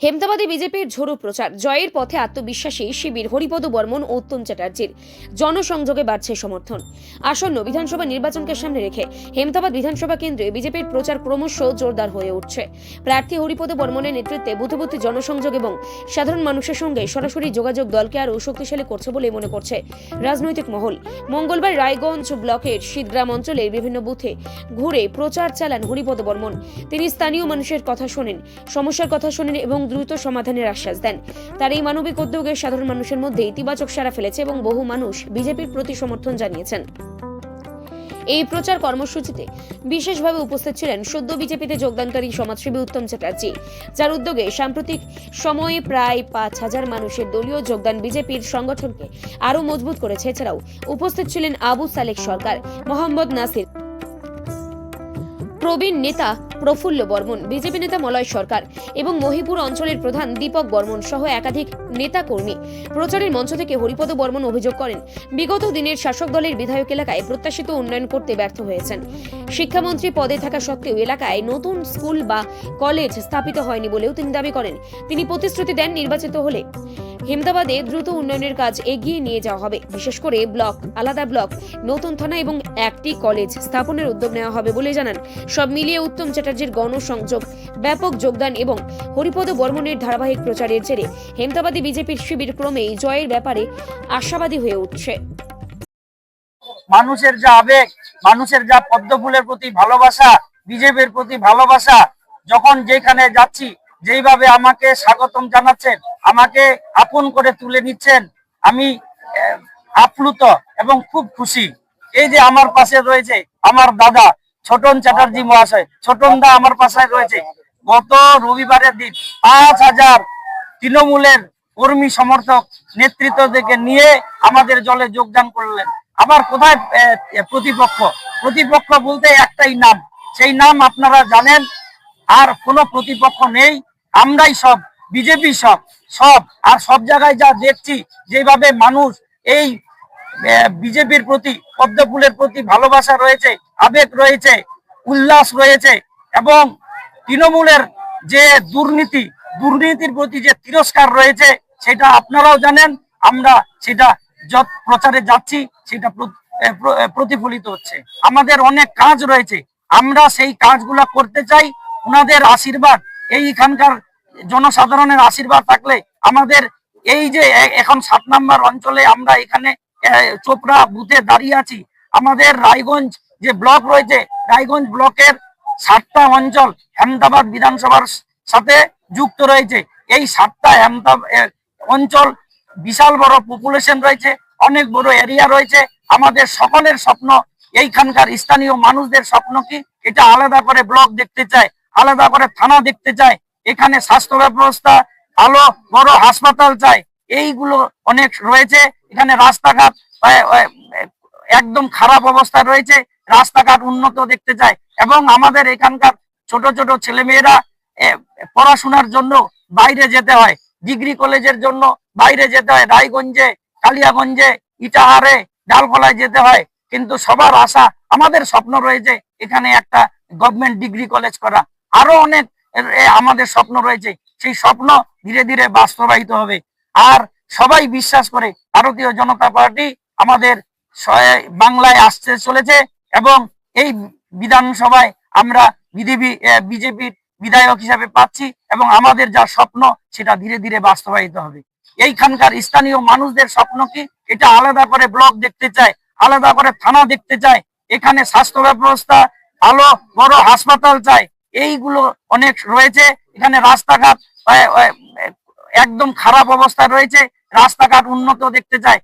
হেমতাবাদী বিজেপির ঝোড়ো প্রচার, জয়ের পথে আত্মবিশ্বাসী শিবির হরিপদ বর্মন ও উত্তম চ্যাটার্জির জনসংযোগে বাড়ছে সমর্থন। আসন্ন বিধানসভা নির্বাচনকে সামনে রেখে হেমতাবাদ বিধানসভা কেন্দ্রে বিজেপির প্রচার ক্রমশ জোরদার হয়ে উঠছে। প্রার্থী হরিপদ বর্মনের নেতৃত্বে বুথে জনসংযোগ এবং সাধারণ মানুষের সঙ্গে সরাসরি যোগাযোগ দলকে আরও শক্তিশালী করছে বলে মনে করছে রাজনৈতিক মহল। মঙ্গলবার রায়গঞ্জ ব্লকের শীতগ্রাম অঞ্চলের বিভিন্ন বুথে ঘুরে প্রচার চালান হরিপদ বর্মন। তিনি স্থানীয় মানুষের কথা শোনেন, সমস্যার কথা শোনেন এবং দ্রুত সমাধানের আশ্বাস দেন। তার এই মানবিক উদ্যোগে সাধারণ মানুষের মধ্যে ইতিবাচক সাড়া ফেলেছে এবং বহু মানুষ বিজেপির প্রতি সমর্থন জানিয়েছেন। এই প্রচার কর্মসূচিতে বিশেষভাবে উপস্থিত ছিলেন সদ্য বিজেপিতে যোগদানকারী সমাজসেবী উত্তম চ্যাটার্জি, যার উদ্যোগে সাম্প্রতিক সময়ে প্রায় 5,000 মানুষের দলীয় যোগদান বিজেপির সংগঠনকে আরও মজবুত করেছে। এছাড়াও উপস্থিত ছিলেন আবু সালেক সরকার, মোহাম্মদ নাসির, প্রবীণ নেতা প্রফুল্ল বর্মন, বিজেপি নেতা মলয় সরকার এবং মহিপুর অঞ্চলের প্রধান দীপক বর্মন সহ একাধিক নেতা কর্মী। প্রচারের মঞ্চ থেকে হরিপদ বর্মন অভিযোগ করেন, বিগত দিনের শাসক দলের বিধায়ক এলাকায় প্রত্যাশিত উন্নয়ন করতে ব্যর্থ হয়েছেন। শিক্ষামন্ত্রী পদে থাকা সত্ত্বেও এলাকায় নতুন স্কুল বা কলেজ স্থাপিত হয়নি বলেও তিনি দাবি করেন। তিনি প্রতিশ্রুতি দেন, নির্বাচিত হলে হেমতাবাদে দ্রুত উন্নয়নের কাজ এগিয়ে নিয়ে যাওয়া হবে। বিশেষ করে আলাদা ব্লক, নতুন থানা এবং একটি কলেজ স্থাপনের উদ্যোগ নেওয়া হবে বলে জানান। সব মিলিয়ে উত্তম চ্যাটার্জির গণসংযোগ, ব্যাপক যোগদান এবং হরিপদ বর্মনের ধারাবাহিক প্রচারের জেরে হেমতাবাদী বিজেপির শিবির ক্রমেই জয়ের ব্যাপারে আশাবাদী হয়ে উঠছে। মানুষের যা আবেগ, মানুষের যা পদ্মফুলের প্রতি ভালোবাসা, বিজেপির প্রতি ভালোবাসা, যখন যেখানে যাচ্ছি যেইভাবে আমাকে স্বাগতম জানাচ্ছেন, আমাকে আপন করে তুলে নিচ্ছেন, আমি আপ্লুত এবং খুব খুশি। এই যে আমার পাশে রয়েছে আমার দাদা ছোটন চ্যাটার্জি মহাশয়, ছোটন দা আমার পাশে রয়েছে। গত রবিবারের দিন 5,000 তৃণমূলের কর্মী সমর্থক নেতৃত্ব থেকে নিয়ে আমাদের দলে যোগদান করলেন। আবার কোথায় প্রতিপক্ষ? প্রতিপক্ষ বলতে একটাই নাম, সেই নাম আপনারা জানেন। আর কোনো প্রতিপক্ষ নেই, আমরাই সব, বিজেপি সব। আর সব জায়গায় যা দেখছি যেভাবে মানুষ এই বিজেপির প্রতি, পদ্মফুলের প্রতি ভালোবাসা রয়েছে, আবেগ রয়েছে, উল্লাস রয়েছে এবং তৃণমূলের যে দুর্নীতির প্রতি যে তিরস্কার রয়েছে সেটা আপনারাও জানেন। আমরা সেটা যত প্রচারে যাচ্ছি সেটা প্রতিফলিত হচ্ছে। আমাদের অনেক কাজ রয়েছে, আমরা সেই কাজগুলা করতে চাই। ওনাদের আশীর্বাদ, এইখানকার জনসাধারণের আশীর্বাদ থাকলে আমাদের এই যে এখন 7 নম্বর অঞ্চলে আমরা এখানে চোপড়া বুথে দাঁড়িয়ে আছি, আমাদের রায়গঞ্জ যে ব্লক রয়েছে, রায়গঞ্জ ব্লকের 7টা অঞ্চল হেমতাবাদ বিধানসভার সাথে যুক্ত রয়েছে। এই 7টা অঞ্চল বিশাল বড় পপুলেশন রয়েছে, অনেক বড় এরিয়া রয়েছে। আমাদের সকলের স্বপ্ন, এইখানকার স্থানীয় মানুষদের স্বপ্ন কি, এটা আলাদা করে ব্লক দেখতে চায়, আলাদা করে থানা দেখতে চায়, এখানে স্বাস্থ্য ব্যবস্থা, ভালো বড় হাসপাতাল চাই। এইগুলো অনেক রয়েছে। এখানে রাস্তাঘাট একদম খারাপ অবস্থায় রয়েছে, রাস্তাঘাট উন্নত দেখতে চায় এবং আমাদের এখানকার ছোট ছোট ছেলেমেয়েরা পড়াশোনার জন্য বাইরে যেতে হয়, ডিগ্রি কলেজের জন্য বাইরে যেতে হয়, রায়গঞ্জে, কালিয়াগঞ্জে, ইটাহারে, ডালখোলায় যেতে হয়। কিন্তু সবার আশা, আমাদের স্বপ্ন রয়েছে এখানে একটা গভর্নমেন্ট ডিগ্রি কলেজ করা। আরো অনেক আমাদের স্বপ্ন রয়েছে, সেই স্বপ্ন ধীরে ধীরে বাস্তবায়িত হবে। আর সবাই বিশ্বাস করে ভারতীয় জনতা পার্টি আমাদের বাংলায় আসতে চলেছে এবং এই বিধানসভায় আমরা বিজেপির বিধায়ক হিসাবে পাচ্ছি এবং আমাদের যা স্বপ্ন সেটা ধীরে ধীরে বাস্তবায়িত হবে। এইখানকার স্থানীয় মানুষদের স্বপ্ন কি, এটা আলাদা করে ব্লক দেখতে চায়, আলাদা করে থানা দেখতে চায়, এখানে স্বাস্থ্য ব্যবস্থা, ভালো বড় হাসপাতাল চায়। এইগুলো অনেক রয়েছে। এখানে রাস্তাঘাট একদম খারাপ অবস্থায় রয়েছে, রাস্তাঘাট উন্নত দেখতে চায়।